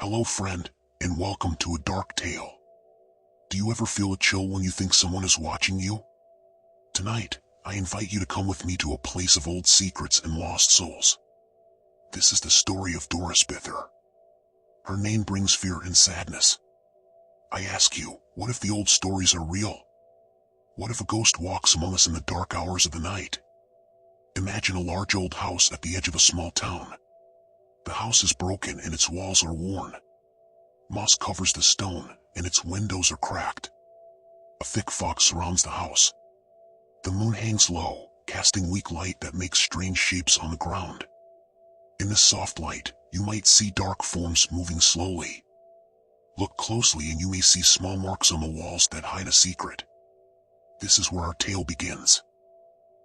Hello friend, and welcome to a dark tale. Do you ever feel a chill when you think someone is watching you? Tonight, I invite you to come with me to a place of old secrets and lost souls. This is the story of Doris Bither. Her name brings fear and sadness. I ask you, what if the old stories are real? What if a ghost walks among us in the dark hours of the night? Imagine a large old house at the edge of a small town. The house is broken and its walls are worn. Moss covers the stone, and its windows are cracked. A thick fog surrounds the house. The moon hangs low, casting weak light that makes strange shapes on the ground. In this soft light, you might see dark forms moving slowly. Look closely and you may see small marks on the walls that hide a secret. This is where our tale begins.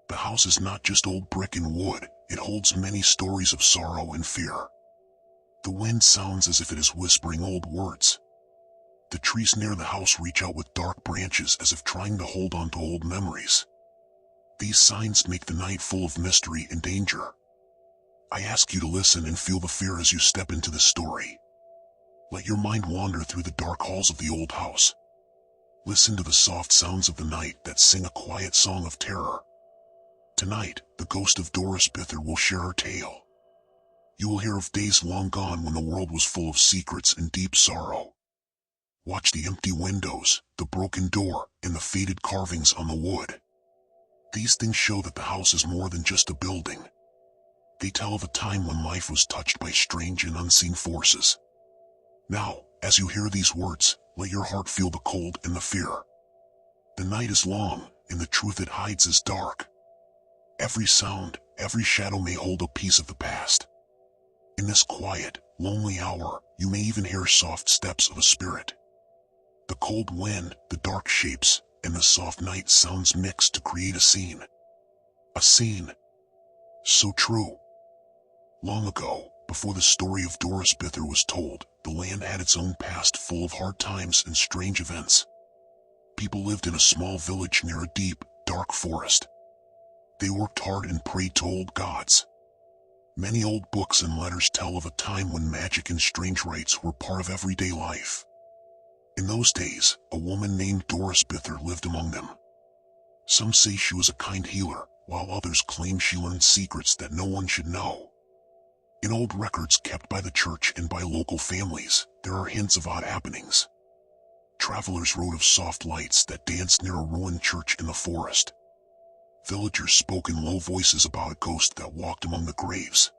The house is not just old brick and wood, it holds many stories of sorrow and fear. The wind sounds as if it is whispering old words. The trees near the house reach out with dark branches as if trying to hold on to old memories. These signs make the night full of mystery and danger. I ask you to listen and feel the fear as you step into the story. Let your mind wander through the dark halls of the old house. Listen to the soft sounds of the night that sing a quiet song of terror. Tonight, the ghost of Doris Bither will share her tale. You will hear of days long gone when the world was full of secrets and deep sorrow. Watch the empty windows, the broken door, and the faded carvings on the wood. These things show that the house is more than just a building. They tell of a time when life was touched by strange and unseen forces. Now, as you hear these words, let your heart feel the cold and the fear. The night is long, and the truth it hides is dark. Every sound, every shadow may hold a piece of the past. In this quiet, lonely hour, you may even hear soft steps of a spirit. The cold wind, the dark shapes, and the soft night sounds mix to create a scene. A scene so true. Long ago, before the story of Doris Bither was told, the land had its own past full of hard times and strange events. People lived in a small village near a deep, dark forest. They worked hard and prayed to old gods. Many old books and letters tell of a time when magic and strange rites were part of everyday life. In those days, a woman named Doris Bither lived among them. Some say she was a kind healer, while others claim she learned secrets that no one should know. In old records kept by the church and by local families, there are hints of odd happenings. Travelers wrote of soft lights that danced near a ruined church in the forest. Villagers spoke in low voices about a ghost that walked among the graves.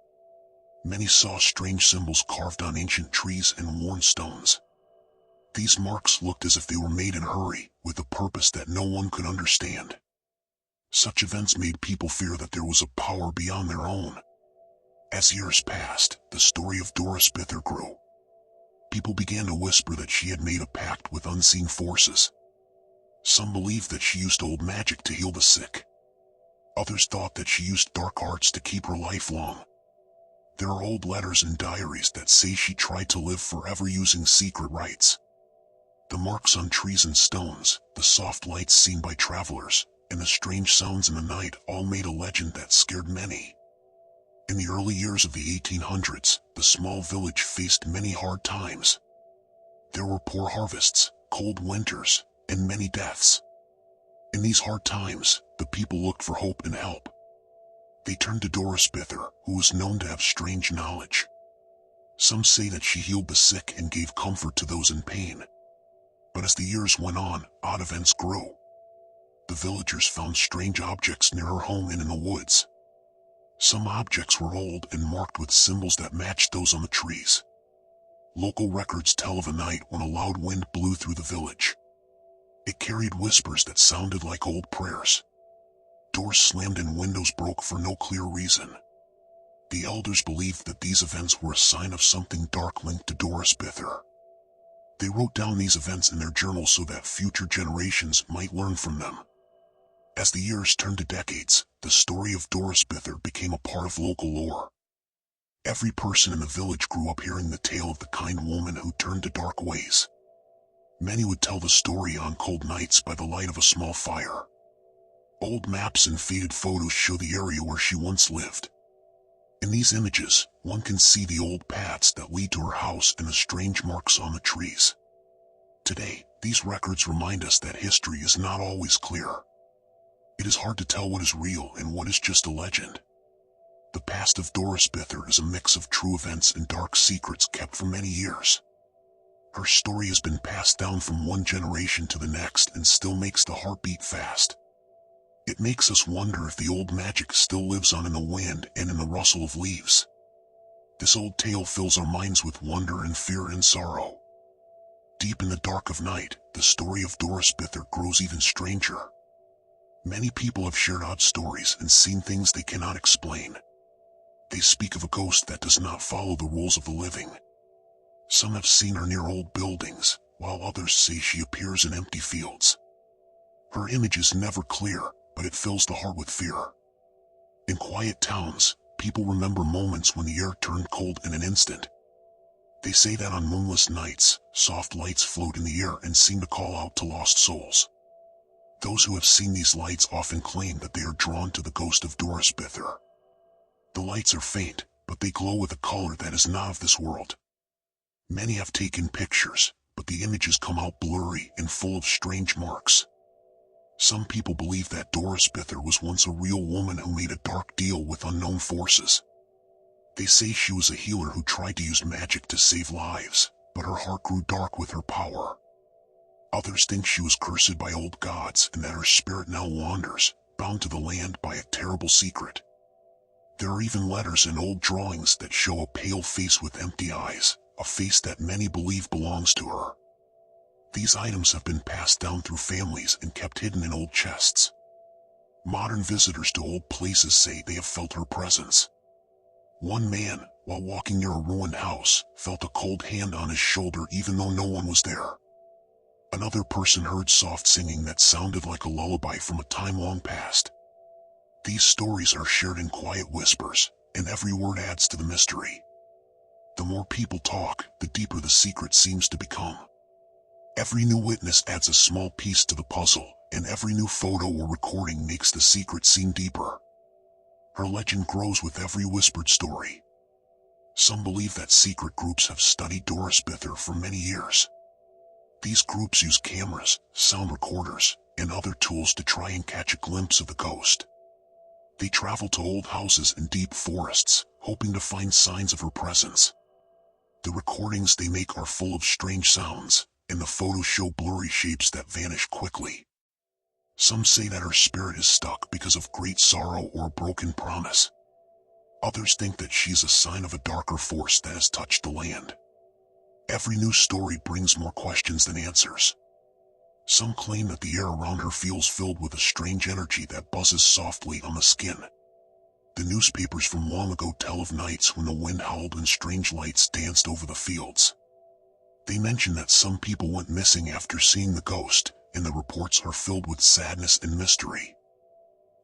Many saw strange symbols carved on ancient trees and worn stones. These marks looked as if they were made in a hurry, with a purpose that no one could understand. Such events made people fear that there was a power beyond their own. As years passed, the story of Doris Bither grew. People began to whisper that she had made a pact with unseen forces. Some believed that she used old magic to heal the sick. Others thought that she used dark arts to keep her life long. There are old letters and diaries that say she tried to live forever using secret rites. The marks on trees and stones, the soft lights seen by travelers, and the strange sounds in the night all made a legend that scared many. In the early years of the 1800s, the small village faced many hard times. There were poor harvests, cold winters, and many deaths. In these hard times, the people looked for hope and help. They turned to Doris Bither, who was known to have strange knowledge. Some say that she healed the sick and gave comfort to those in pain. But as the years went on, odd events grew. The villagers found strange objects near her home and in the woods. Some objects were old and marked with symbols that matched those on the trees. Local records tell of a night when a loud wind blew through the village. It carried whispers that sounded like old prayers. Doors slammed and windows broke for no clear reason. The elders believed that these events were a sign of something dark linked to Doris Bither. They wrote down these events in their journals so that future generations might learn from them. As the years turned to decades, the story of Doris Bither became a part of local lore. Every person in the village grew up hearing the tale of the kind woman who turned to dark ways. Many would tell the story on cold nights by the light of a small fire. Old maps and faded photos show the area where she once lived. In these images, one can see the old paths that lead to her house and the strange marks on the trees. Today, these records remind us that history is not always clear. It is hard to tell what is real and what is just a legend. The past of Doris Bither is a mix of true events and dark secrets kept for many years. Her story has been passed down from one generation to the next and still makes the heart beat fast. It makes us wonder if the old magic still lives on in the wind and in the rustle of leaves. This old tale fills our minds with wonder and fear and sorrow. Deep in the dark of night, the story of Doris Bither grows even stranger. Many people have shared odd stories and seen things they cannot explain. They speak of a ghost that does not follow the rules of the living. Some have seen her near old buildings, while others say she appears in empty fields. Her image is never clear, but it fills the heart with fear. In quiet towns, people remember moments when the air turned cold in an instant. They say that on moonless nights, soft lights float in the air and seem to call out to lost souls. Those who have seen these lights often claim that they are drawn to the ghost of Doris Bither. The lights are faint, but they glow with a color that is not of this world. Many have taken pictures, but the images come out blurry and full of strange marks. Some people believe that Doris Bither was once a real woman who made a dark deal with unknown forces. They say she was a healer who tried to use magic to save lives, but her heart grew dark with her power. Others think she was cursed by old gods and that her spirit now wanders, bound to the land by a terrible secret. There are even letters and old drawings that show a pale face with empty eyes, a face that many believe belongs to her. These items have been passed down through families and kept hidden in old chests. Modern visitors to old places say they have felt her presence. One man, while walking near a ruined house, felt a cold hand on his shoulder even though no one was there. Another person heard soft singing that sounded like a lullaby from a time long past. These stories are shared in quiet whispers, and every word adds to the mystery. The more people talk, the deeper the secret seems to become. Every new witness adds a small piece to the puzzle, and every new photo or recording makes the secret seem deeper. Her legend grows with every whispered story. Some believe that secret groups have studied Doris Bither for many years. These groups use cameras, sound recorders, and other tools to try and catch a glimpse of the ghost. They travel to old houses and deep forests, hoping to find signs of her presence. The recordings they make are full of strange sounds, and the photos show blurry shapes that vanish quickly. Some say that her spirit is stuck because of great sorrow or a broken promise. Others think that she's a sign of a darker force that has touched the land. Every new story brings more questions than answers. Some claim that the air around her feels filled with a strange energy that buzzes softly on the skin. The newspapers from long ago tell of nights when the wind howled and strange lights danced over the fields. They mention that some people went missing after seeing the ghost, and the reports are filled with sadness and mystery.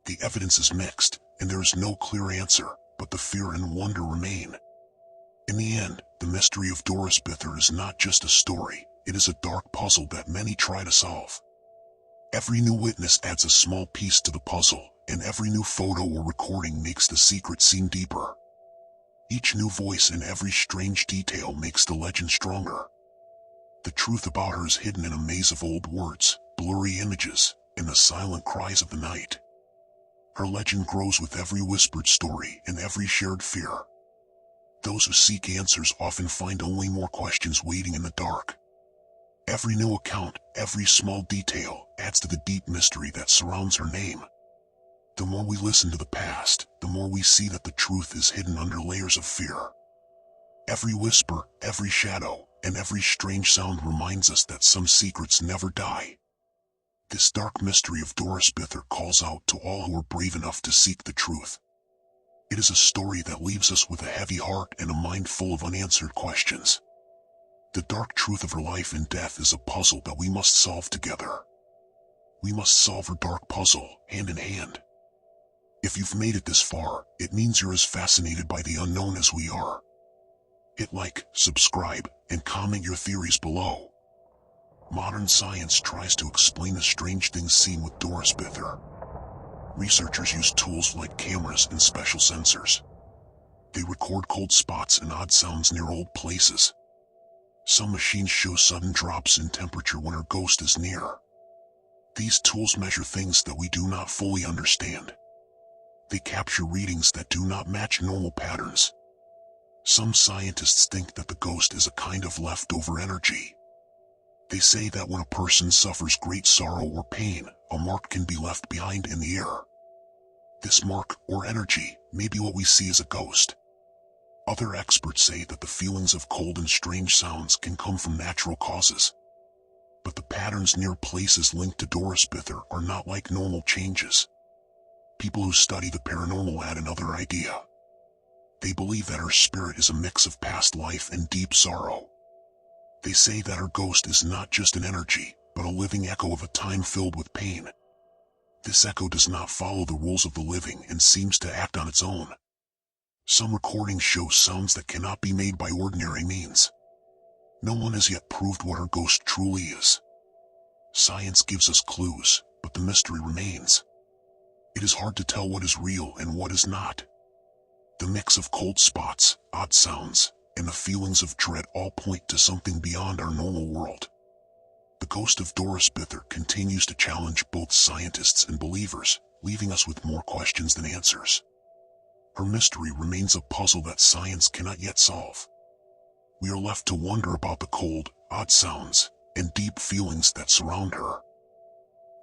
The evidence is mixed, and there is no clear answer, but the fear and wonder remain. In the end, the mystery of Doris Bither is not just a story, it is a dark puzzle that many try to solve. Every new witness adds a small piece to the puzzle, and every new photo or recording makes the secret seem deeper. Each new voice and every strange detail makes the legend stronger. The truth about her is hidden in a maze of old words, blurry images, and the silent cries of the night. Her legend grows with every whispered story and every shared fear. Those who seek answers often find only more questions waiting in the dark. Every new account, every small detail, adds to the deep mystery that surrounds her name. The more we listen to the past, the more we see that the truth is hidden under layers of fear. Every whisper, every shadow, and every strange sound reminds us that some secrets never die. This dark mystery of Doris Bither calls out to all who are brave enough to seek the truth. It is a story that leaves us with a heavy heart and a mind full of unanswered questions. The dark truth of her life and death is a puzzle that we must solve together. We must solve her dark puzzle, hand in hand. If you've made it this far, it means you're as fascinated by the unknown as we are. Hit like, subscribe, and comment your theories below. Modern science tries to explain the strange things seen with Doris Bither. Researchers use tools like cameras and special sensors. They record cold spots and odd sounds near old places. Some machines show sudden drops in temperature when her ghost is near. These tools measure things that we do not fully understand. They capture readings that do not match normal patterns. Some scientists think that the ghost is a kind of leftover energy. They say that when a person suffers great sorrow or pain, a mark can be left behind in the air. This mark, or energy, may be what we see as a ghost. Other experts say that the feelings of cold and strange sounds can come from natural causes. But the patterns near places linked to Doris Bither are not like normal changes. People who study the paranormal add another idea. They believe that her spirit is a mix of past life and deep sorrow. They say that her ghost is not just an energy, but a living echo of a time filled with pain. This echo does not follow the rules of the living and seems to act on its own. Some recordings show sounds that cannot be made by ordinary means. No one has yet proved what her ghost truly is. Science gives us clues, but the mystery remains. It is hard to tell what is real and what is not. The mix of cold spots, odd sounds, and the feelings of dread all point to something beyond our normal world. The ghost of Doris Bither continues to challenge both scientists and believers, leaving us with more questions than answers. Her mystery remains a puzzle that science cannot yet solve. We are left to wonder about the cold, odd sounds, and deep feelings that surround her.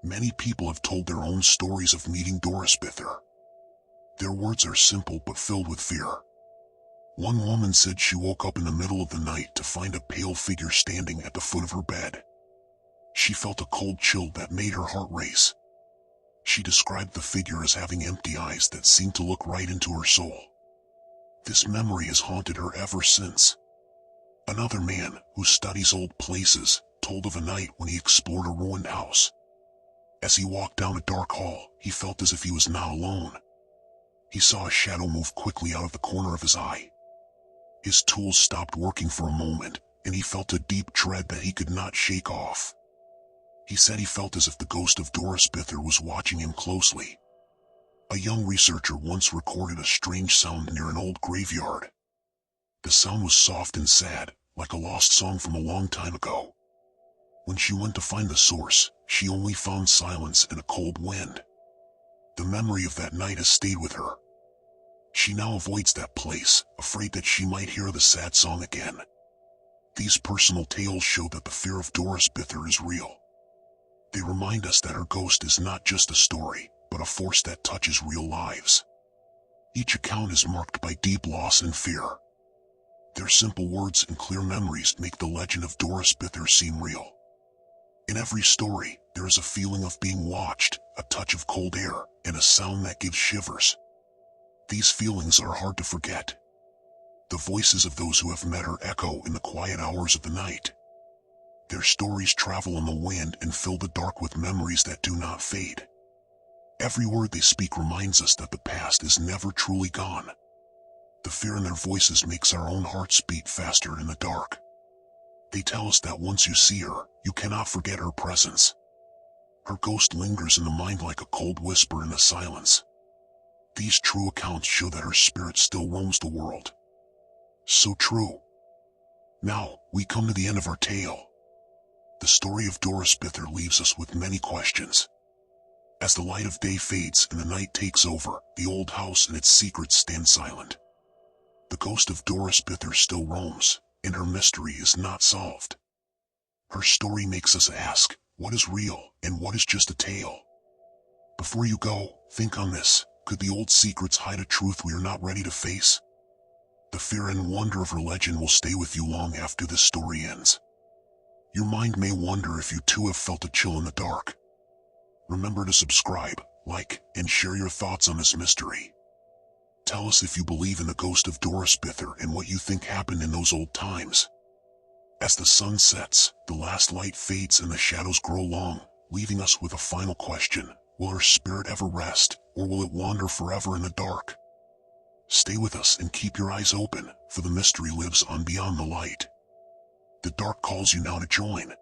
Many people have told their own stories of meeting Doris Bither. Their words are simple but filled with fear. One woman said she woke up in the middle of the night to find a pale figure standing at the foot of her bed. She felt a cold chill that made her heart race. She described the figure as having empty eyes that seemed to look right into her soul. This memory has haunted her ever since. Another man, who studies old places, told of a night when he explored a ruined house. As he walked down a dark hall, he felt as if he was not alone. He saw a shadow move quickly out of the corner of his eye. His tools stopped working for a moment, and he felt a deep dread that he could not shake off. He said he felt as if the ghost of Doris Bither was watching him closely. A young researcher once recorded a strange sound near an old graveyard. The sound was soft and sad, like a lost song from a long time ago. When she went to find the source, she only found silence and a cold wind. The memory of that night has stayed with her. She now avoids that place, afraid that she might hear the sad song again. These personal tales show that the fear of Doris Bither is real. They remind us that her ghost is not just a story, but a force that touches real lives. Each account is marked by deep loss and fear. Their simple words and clear memories make the legend of Doris Bither seem real. In every story, there is a feeling of being watched, a touch of cold air, and a sound that gives shivers. These feelings are hard to forget. The voices of those who have met her echo in the quiet hours of the night. Their stories travel on the wind and fill the dark with memories that do not fade. Every word they speak reminds us that the past is never truly gone. The fear in their voices makes our own hearts beat faster in the dark. They tell us that once you see her, you cannot forget her presence. Her ghost lingers in the mind like a cold whisper in the silence. These true accounts show that her spirit still roams the world. So true. Now, we come to the end of our tale. The story of Doris Bither leaves us with many questions. As the light of day fades and the night takes over, the old house and its secrets stand silent. The ghost of Doris Bither still roams, and her mystery is not solved. Her story makes us ask, what is real and what is just a tale? Before you go, think on this. Could the old secrets hide a truth we are not ready to face? The fear and wonder of her legend will stay with you long after this story ends. Your mind may wonder if you too have felt a chill in the dark. Remember to subscribe, like, and share your thoughts on this mystery. Tell us if you believe in the ghost of Doris Bither and what you think happened in those old times. As the sun sets, the last light fades and the shadows grow long, leaving us with a final question. Will her spirit ever rest, or will it wander forever in the dark? Stay with us and keep your eyes open, for the mystery lives on beyond the light. The dark calls you now to join.